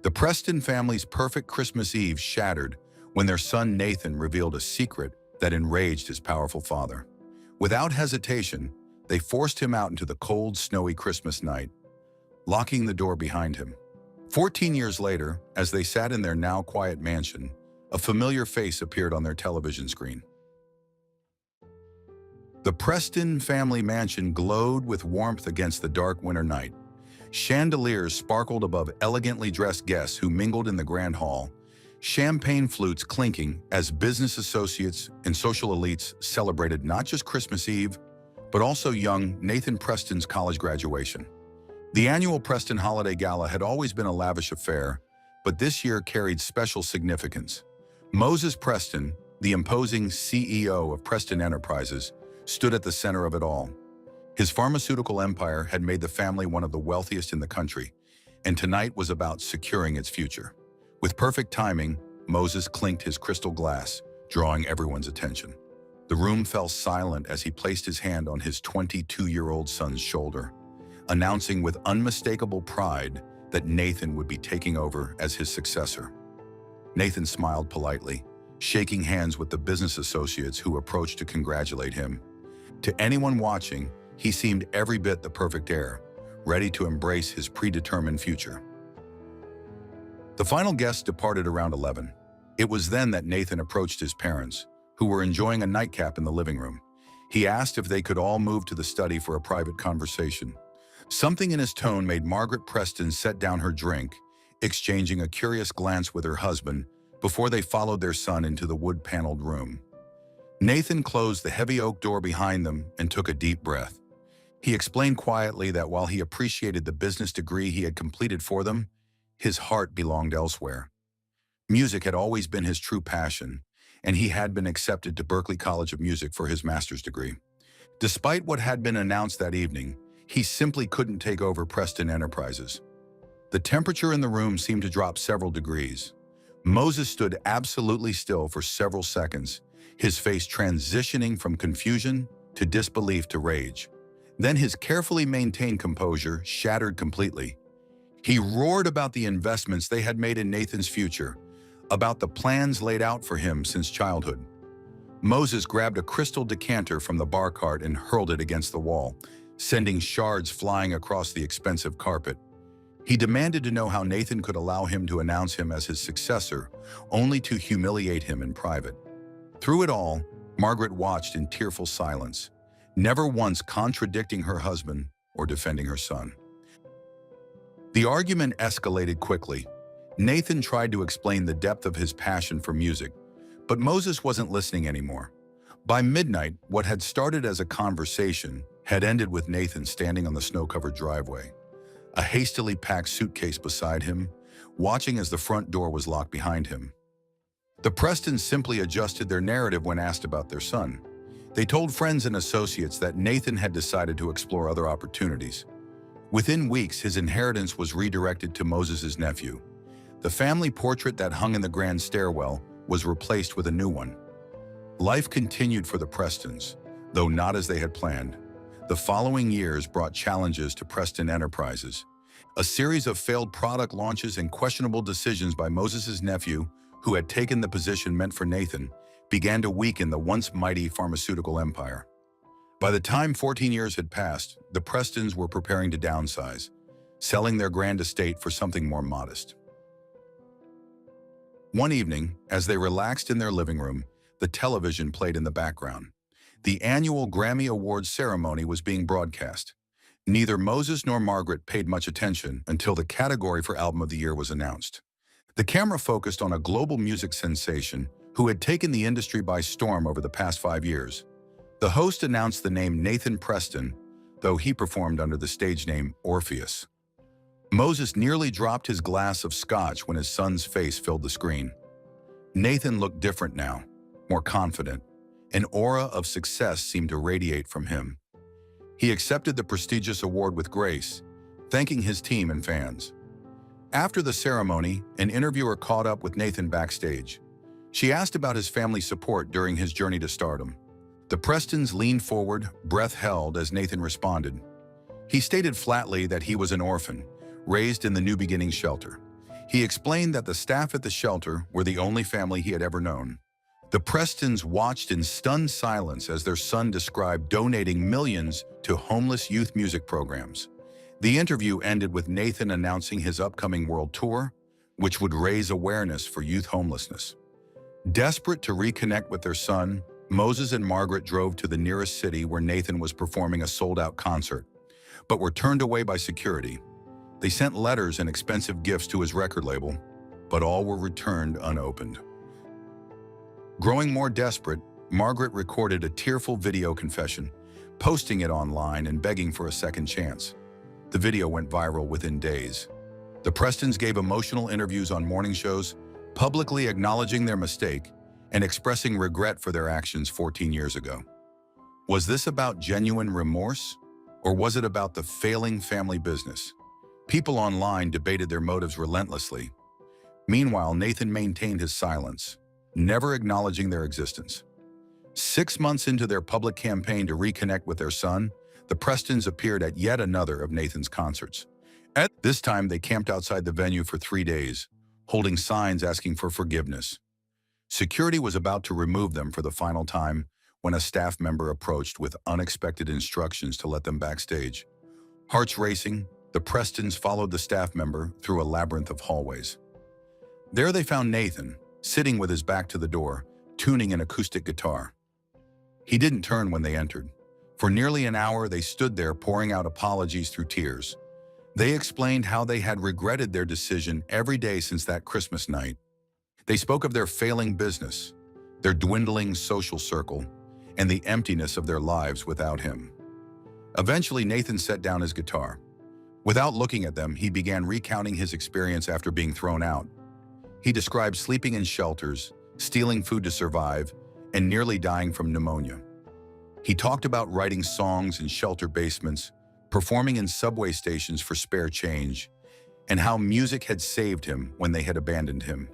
The Preston family's perfect Christmas Eve shattered when their son Nathan revealed a secret that enraged his powerful father. Without hesitation, they forced him out into the cold, snowy Christmas night, locking the door behind him. 14 years later, as they sat in their now quiet mansion, a familiar face appeared on their television screen. The Preston family mansion glowed with warmth against the dark winter night. Chandeliers sparkled above elegantly dressed guests who mingled in the grand hall, champagne flutes clinking as business associates and social elites celebrated not just Christmas Eve, but also young Nathan Preston's college graduation. The annual Preston Holiday Gala had always been a lavish affair, but this year carried special significance. Moses Preston, the imposing CEO of Preston Enterprises, stood at the center of it all. His pharmaceutical empire had made the family one of the wealthiest in the country, and tonight was about securing its future. With perfect timing, Moses clinked his crystal glass, drawing everyone's attention. The room fell silent as he placed his hand on his 22-year-old son's shoulder, announcing with unmistakable pride that Nathan would be taking over as his successor. Nathan smiled politely, shaking hands with the business associates who approached to congratulate him. To anyone watching, he seemed every bit the perfect heir, ready to embrace his predetermined future. The final guests departed around 11. It was then that Nathan approached his parents, who were enjoying a nightcap in the living room. He asked if they could all move to the study for a private conversation. Something in his tone made Margaret Preston set down her drink, exchanging a curious glance with her husband before they followed their son into the wood-paneled room. Nathan closed the heavy oak door behind them and took a deep breath. He explained quietly that while he appreciated the business degree he had completed for them, his heart belonged elsewhere. Music had always been his true passion, and he had been accepted to Berklee College of Music for his master's degree. Despite what had been announced that evening, he simply couldn't take over Preston Enterprises. The temperature in the room seemed to drop several degrees. Moses stood absolutely still for several seconds, his face transitioning from confusion to disbelief to rage. Then his carefully maintained composure shattered completely. He roared about the investments they had made in Nathan's future, about the plans laid out for him since childhood. Moses grabbed a crystal decanter from the bar cart and hurled it against the wall, sending shards flying across the expensive carpet. He demanded to know how Nathan could allow him to announce him as his successor, only to humiliate him in private. Through it all, Margaret watched in tearful silence, never once contradicting her husband or defending her son. The argument escalated quickly. Nathan tried to explain the depth of his passion for music, but Moses wasn't listening anymore. By midnight, what had started as a conversation had ended with Nathan standing on the snow-covered driveway, a hastily packed suitcase beside him, watching as the front door was locked behind him. The Prestons simply adjusted their narrative when asked about their son. They told friends and associates that Nathan had decided to explore other opportunities. Within weeks, his inheritance was redirected to Moses' nephew. The family portrait that hung in the grand stairwell was replaced with a new one. Life continued for the Prestons, though not as they had planned. The following years brought challenges to Preston Enterprises. A series of failed product launches and questionable decisions by Moses' nephew, who had taken the position meant for Nathan, began to weaken the once mighty pharmaceutical empire. By the time 14 years had passed, the Prestons were preparing to downsize, selling their grand estate for something more modest. One evening, as they relaxed in their living room, the television played in the background. The annual Grammy Award ceremony was being broadcast. Neither Moses nor Margaret paid much attention until the category for Album of the Year was announced. The camera focused on a global music sensation who had taken the industry by storm over the past 5 years. The host announced the name Nathan Preston, though he performed under the stage name Orpheus. Moses nearly dropped his glass of scotch when his son's face filled the screen. Nathan looked different now, more confident. An aura of success seemed to radiate from him. He accepted the prestigious award with grace, thanking his team and fans. After the ceremony, an interviewer caught up with Nathan backstage. She asked about his family's support during his journey to stardom. The Prestons leaned forward, breath held as Nathan responded. He stated flatly that he was an orphan, raised in the New Beginnings shelter. He explained that the staff at the shelter were the only family he had ever known. The Prestons watched in stunned silence as their son described donating millions to homeless youth music programs. The interview ended with Nathan announcing his upcoming world tour, which would raise awareness for youth homelessness. Desperate to reconnect with their son, Moses and Margaret drove to the nearest city where Nathan was performing a sold-out concert, but were turned away by security. They sent letters and expensive gifts to his record label, but all were returned unopened. Growing more desperate, Margaret recorded a tearful video confession, posting it online and begging for a second chance. The video went viral within days. The Prestons gave emotional interviews on morning shows, publicly acknowledging their mistake and expressing regret for their actions 14 years ago. Was this about genuine remorse, or was it about the failing family business? People online debated their motives relentlessly. Meanwhile, Nathan maintained his silence, never acknowledging their existence. 6 months into their public campaign to reconnect with their son, the Prestons appeared at yet another of Nathan's concerts. At this time, they camped outside the venue for 3 days, holding signs asking for forgiveness. Security was about to remove them for the final time when a staff member approached with unexpected instructions to let them backstage. Hearts racing, the Prestons followed the staff member through a labyrinth of hallways. There they found Nathan, sitting with his back to the door, tuning an acoustic guitar. He didn't turn when they entered. For nearly an hour, they stood there pouring out apologies through tears. They explained how they had regretted their decision every day since that Christmas night. They spoke of their failing business, their dwindling social circle, and the emptiness of their lives without him. Eventually, Nathan set down his guitar. Without looking at them, he began recounting his experience after being thrown out. He described sleeping in shelters, stealing food to survive, and nearly dying from pneumonia. He talked about writing songs in shelter basements, performing in subway stations for spare change, and how music had saved him when they had abandoned him.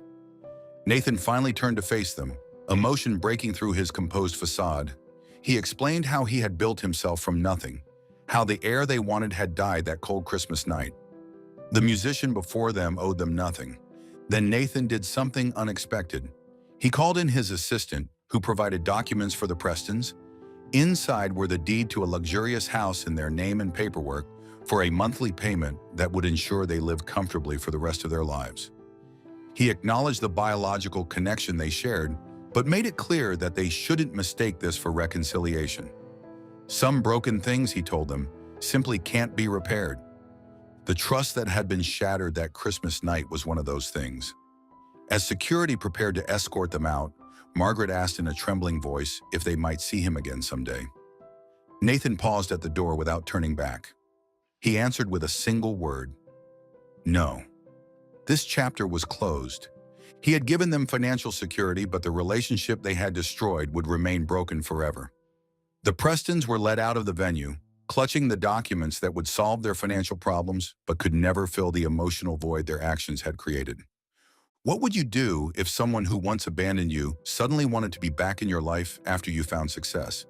Nathan finally turned to face them, emotion breaking through his composed facade. He explained how he had built himself from nothing, how the air they wanted had died that cold Christmas night. The musician before them owed them nothing. Then Nathan did something unexpected. He called in his assistant, who provided documents for the Prestons. Inside were the deed to a luxurious house in their name and paperwork for a monthly payment that would ensure they lived comfortably for the rest of their lives. He acknowledged the biological connection they shared, but made it clear that they shouldn't mistake this for reconciliation. Some broken things, he told them, simply can't be repaired. The trust that had been shattered that Christmas night was one of those things. As security prepared to escort them out, Margaret asked in a trembling voice if they might see him again someday. Nathan paused at the door without turning back. He answered with a single word: no. This chapter was closed. He had given them financial security, but the relationship they had destroyed would remain broken forever. The Prestons were led out of the venue, clutching the documents that would solve their financial problems, but could never fill the emotional void their actions had created. What would you do if someone who once abandoned you suddenly wanted to be back in your life after you found success?